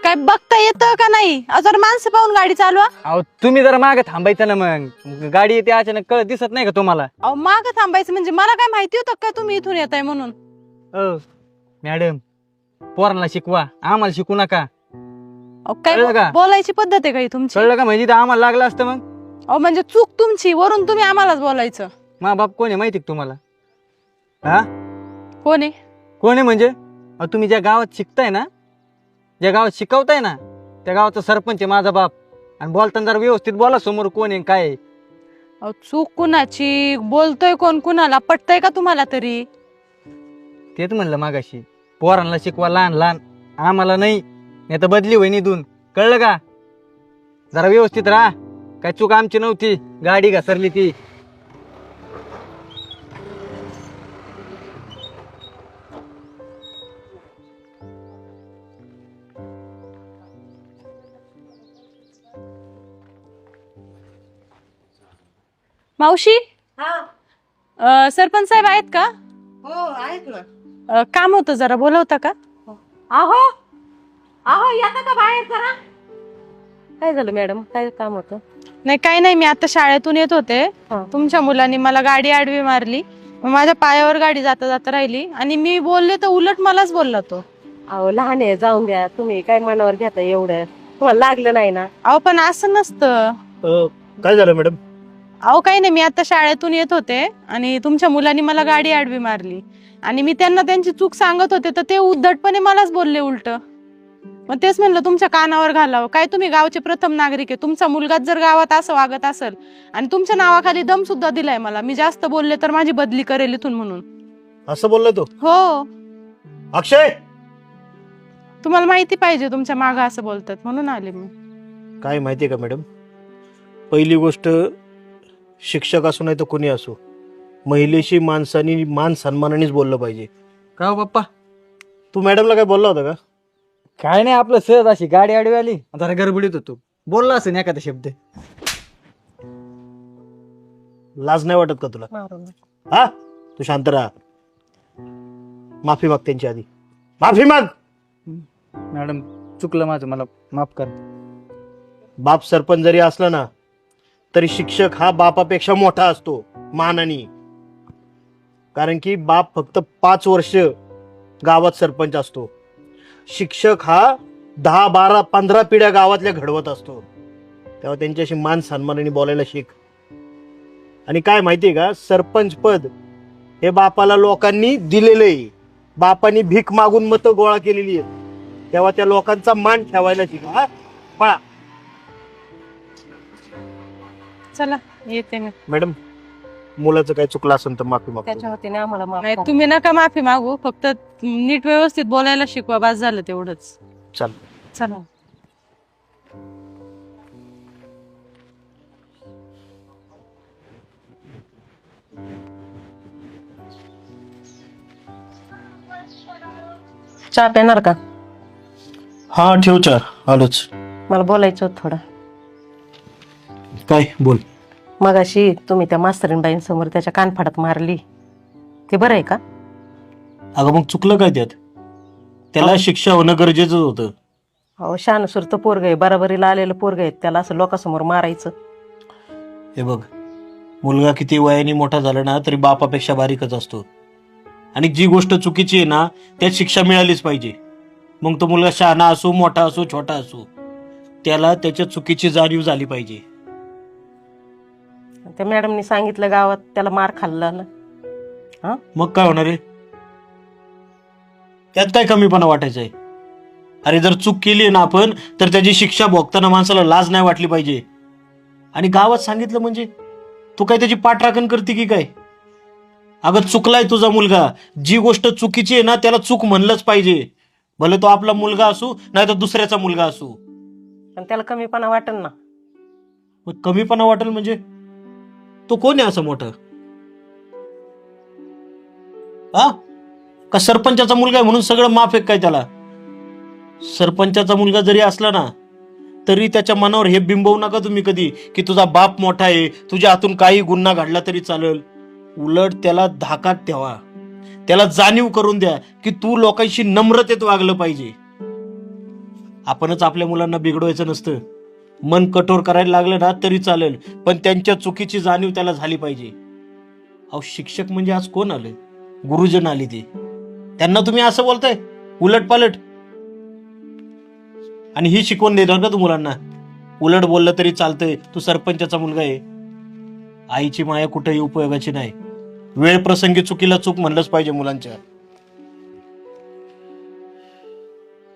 काय बघता येतं का नाही? जर माणसं पाहून गाडी चालवा. अहो तुम्ही जरा मागे थांबायचं ना, मग गाडी येते अचानक, कळत दिसत नाही का तुम्हाला? अहो माग थांबायचं म्हणजे मला काय माहिती होतं का तुम्ही इथून येताय म्हणून? मॅडम, पोरांना शिकवा, आम्हाला शिकू नका. अहो कळलं का? काय बोलायची पद्धत आहे का ही तुमची? कळलं का? म्हणजे आम्हाला लागलं असतं मग. अहो म्हणजे चूक तुमची, वरून तुम्ही आम्हालाच बोलायचं. मा बाप कोण आहे माहिती का तुम्हाला? हा, कोण आहे? कोण आहे म्हणजे? अहो तुम्ही ज्या गावात शिकताय ना, ज्या गावात शिकवताय ना, त्या गावाचा सरपंच आहे माझा बाप. आणि बोलताना जरा व्यवस्थित बोला, समोर कोण आहे काय आहे. अहो चूक कुणाची? बोलतोय कोण कुणाला? पटतय का तुम्हाला तरी? तेच म्हणलं मागाशी, पोरांना शिकवा लहान लहान, आम्हाला नाही. नाही तर बदली होईन इथून. कळलं का? जरा व्यवस्थित राहा. काय चूक आमची नव्हती, गाडी घसरली ती. मावशी, सरपंच साहेब आहेत का? हो आहेत ना. काम होतं, जरा बोलवता का? आहो आहो येता का बाहेर जरा? काय झालं मॅडम, काय काम होतं? नाही काही नाही, मी आता शाळेतून येत होते. हा. तुमच्या मुलांनी मला गाडी आडवी मारली. मग माझ्या पायावर गाडी जाता जाता राहिली आणि मी बोलले तर उलट मलाच बोलला तो. अहो लहान आहे, जाऊन द्या. तुम्ही काय मनावर घेता एवढं? तुम्हाला लागलं नाही ना? अहो पण असं नसतं. काय झालं मॅडम? अहो काही नाही, मी आता शाळेतून येत होते आणि तुमच्या मुलांनी मला गाडी आडवी मारली आणि मी त्यांना त्यांची चूक सांगत होते, तर ते उद्धटपणे मलाच बोलले उलट. मग तेच म्हणलं तुमच्या कानावर घालावं. काय तुम्ही गावचे प्रथम नागरिक आहे, तुमचा मुलगाच जर गावात असं वागत असेल आणि तुमच्या नावाखाली दम सुद्धा दिलाय मला, मी जास्त बोलले तर माझी बदली करेल इथून म्हणून. असं बोलला तो? हो, अक्षय, तुम्हाला माहिती पाहिजे तुमच्या मागं असं बोलतात म्हणून आले मी. काय माहितीये का मॅडम, पहिली गोष्ट, शिक्षक असो नाही तर कोणी असो, महिलेशी माणसानी मान सन्मानानेच बोललं पाहिजे. का हो पप्पा? तू मॅडमला काय बोलला होता का? काय नाही, आपलं सहज अशी गाडी आडवी आली, जरा गडबडीत होतो, बोलला असेल एखादा शब्द. लाज नाही वाटत का तुला? हा, तू शांत राहा. माफी माग त्यांची आधी, माफी माग. मॅडम चुकलं माझं, मला माफ कर. बाप सरपंच जरी असला ना, तरी शिक्षक हा बापापेक्षा मोठा असतो मानाने. कारण की बाप फक्त 5 वर्ष गावात सरपंच असतो, शिक्षक हा 10, 12, 15 पिढ्या गावातल्या घडवत असतो. तेव्हा त्यांच्याशी मान सन्मानाने बोलायला शिक. आणि काय माहितीये का, सरपंच पद हे बापाला लोकांनी दिलेलं आहे. बापानी भीक मागून मतं गोळा केलेली आहेत. तेव्हा त्या लोकांचा मान ठेवायला शिका. हा, पळा. चला येते मी. मॅडम, मुलाचं काय चुकलं असेल तर माफी मागतो. त्याच्या वतीने आम्हाला माफ नाही करा. तुम्ही नका माफी मागू, फक्त नीट व्यवस्थित बोलायला शिकवा, बस झालं तेवढंच. चल. चला. चहा पेणार का? हा ठेव चार, आलोच. मला बोलायचं होतं थोडं. काय बोल. मगाशी तुम्ही त्या मास्तरीनबाईंसमोर त्याच्या कानफाडात मारली, ते बरं आहे का? अगं मग चुकलं काय त्यात? त्याला शिक्षा होणं गरजेचं होतं. अहो शानसूरतं पोरग आहे, बराबरीला आलेलं पोरग आहे, त्याला असं लोकांसमोर मारायचं? हे बघ, मुलगा किती वयाने मोठा झाला ना तरी बापापेक्षा बारीकच असतो. आणि जी गोष्ट चुकीची आहे ना त्यात शिक्षा मिळालीच पाहिजे. मग तो मुलगा शहाणा असो, मोठा असो, छोटा असो, त्याला त्याच्या चुकीची जाणीव झाली पाहिजे. त्या मॅडमनी सांगितलं गावात त्याला मार खाल्ला ना. हा, मग काय होणार आहे? त्यात काय कमीपणा वाटायचा आहे? अरे जर चूक केली ना आपण, तर त्याची शिक्षा भोगताना माणसाला लाज नाही वाटली पाहिजे. आणि गावात सांगितलं म्हणजे तू काय त्याची पाठराखण करते की काय? अगं चुकलाय तुझा मुलगा, जी गोष्ट चुकीची आहे ना त्याला चूक म्हणलंच पाहिजे. भले तो आपला मुलगा असू नाही तर दुसऱ्याचा मुलगा असू. पण त्याला कमीपणा वाटेल ना. मग कमीपणा वाटेल म्हणजे तो कोण आहे असं मोठं? हा, का सरपंचाचा मुलगा आहे म्हणून सगळं माफ आहे काय त्याला? सरपंचाचा मुलगा जरी असला ना तरी त्याच्या मनावर हे बिंबवू नका तुम्ही कधी की तुझा बाप मोठा आहे, तुझ्या हातून काही गुन्हा घडला तरी चालेल. उलट त्याला धाकात ठेवा. त्याला जाणीव करून द्या की तू लोकांशी नम्रतेत वागलं पाहिजे. आपणच आपल्या मुलांना बिघडवायचं नसतं. मन कठोर करायला लागलं ना तरी चालेल, पण त्यांच्या चुकीची जाणीव त्याला झाली पाहिजे. अहो शिक्षक म्हणजे आज कोण आले? गुरुजन आली ते. त्यांना तुम्ही असं बोलताय उलट पालट, आणि ही शिकवण देणार का तू मुलांना? उलट बोललं तरी चालतंय, तू सरपंचाचा मुलगा आहे. आईची माया कुठेही उपयोगाची नाही. वेळ प्रसंगी चुकीला चूक म्हणलंच पाहिजे मुलांच्या.